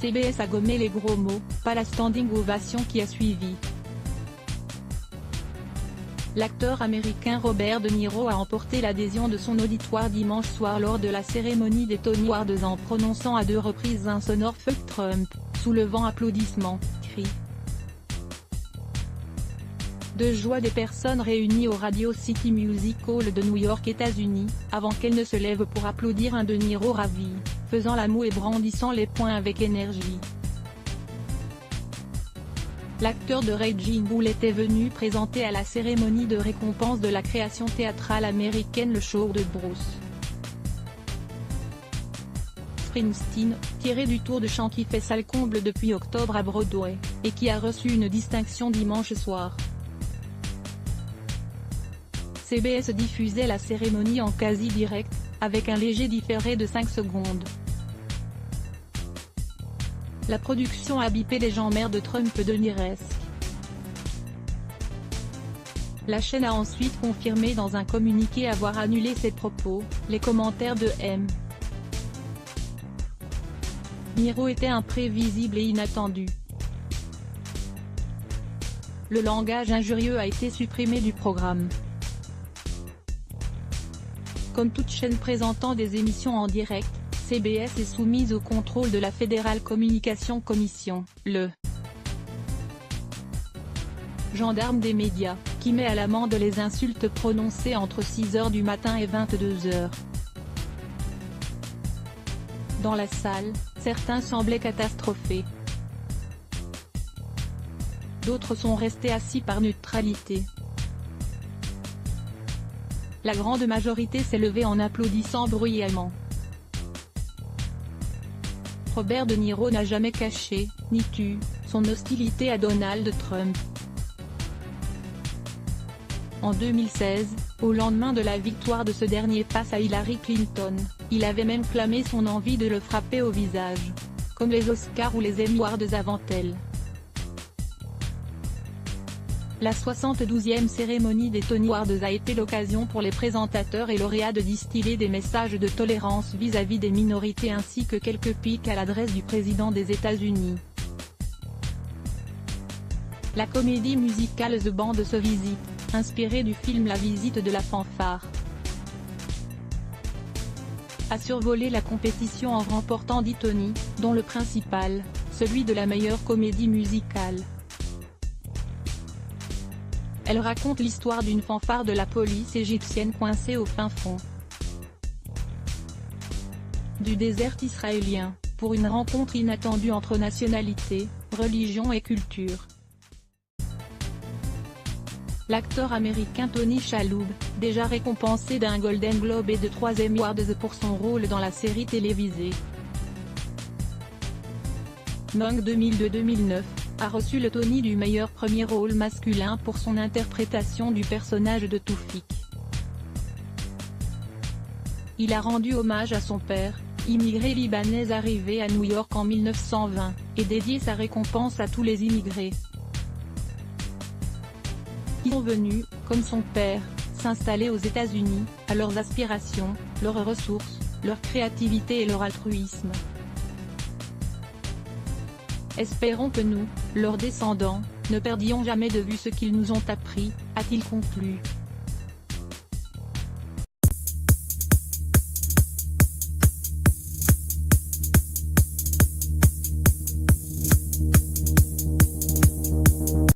CBS a gommé les gros mots, pas la standing ovation qui a suivi. L'acteur américain Robert De Niro a emporté l'adhésion de son auditoire dimanche soir lors de la cérémonie des Tony Awards en prononçant à 2 reprises un sonore « Fuck Trump », soulevant applaudissements, cris de joie des personnes réunies au Radio City Music Hall de New York, États-Unis, avant qu'elles ne se lèvent pour applaudir un De Niro ravi, faisant la moue et brandissant les poings avec énergie. L'acteur de Raging Bull était venu présenter à la cérémonie de récompense de la création théâtrale américaine le show de Bruce Springsteen, tiré du tour de chant qui fait salle comble depuis octobre à Broadway, et qui a reçu une distinction dimanche soir. CBS diffusait la cérémonie en quasi-direct, avec un léger différé de 5 secondes. La production a bipé les gens-mères de Trump de Niresque. La chaîne a ensuite confirmé dans un communiqué avoir annulé ses propos. Les commentaires de M. Niro étaient imprévisibles et inattendus. Le langage injurieux a été supprimé du programme. Comme toute chaîne présentant des émissions en direct, CBS est soumise au contrôle de la Federal Communications Commission, le gendarme des médias, qui met à l'amende les insultes prononcées entre 6h du matin et 22h. Dans la salle, certains semblaient catastrophés. D'autres sont restés assis par neutralité. La grande majorité s'est levée en applaudissant bruyamment. Robert De Niro n'a jamais caché, ni tu, son hostilité à Donald Trump. En 2016, au lendemain de la victoire de ce dernier face à Hillary Clinton, il avait même clamé son envie de le frapper au visage. Comme les Oscars ou les Emmy Awards avant elle. La 72e cérémonie des Tony Awards a été l'occasion pour les présentateurs et lauréats de distiller des messages de tolérance vis-à-vis des minorités ainsi que quelques piques à l'adresse du président des États-Unis. La comédie musicale The Band se visite, inspirée du film La visite de la fanfare, a survolé la compétition en remportant 10 Tony, dont le principal, celui de la meilleure comédie musicale. Elle raconte l'histoire d'une fanfare de la police égyptienne coincée au fin fond du désert israélien, pour une rencontre inattendue entre nationalités, religion et culture. L'acteur américain Tony Shalhoub, déjà récompensé d'un Golden Globe et de 3 Emmy Awards pour son rôle dans la série télévisée Monk 2002-2009, a reçu le Tony du meilleur premier rôle masculin pour son interprétation du personnage de Toufik. Il a rendu hommage à son père, immigré libanais arrivé à New York en 1920, et dédié sa récompense à tous les immigrés qui sont venus, comme son père, s'installer aux États-Unis, à leurs aspirations, leurs ressources, leur créativité et leur altruisme. Espérons que nous, leurs descendants, ne perdions jamais de vue ce qu'ils nous ont appris, a-t-il conclu.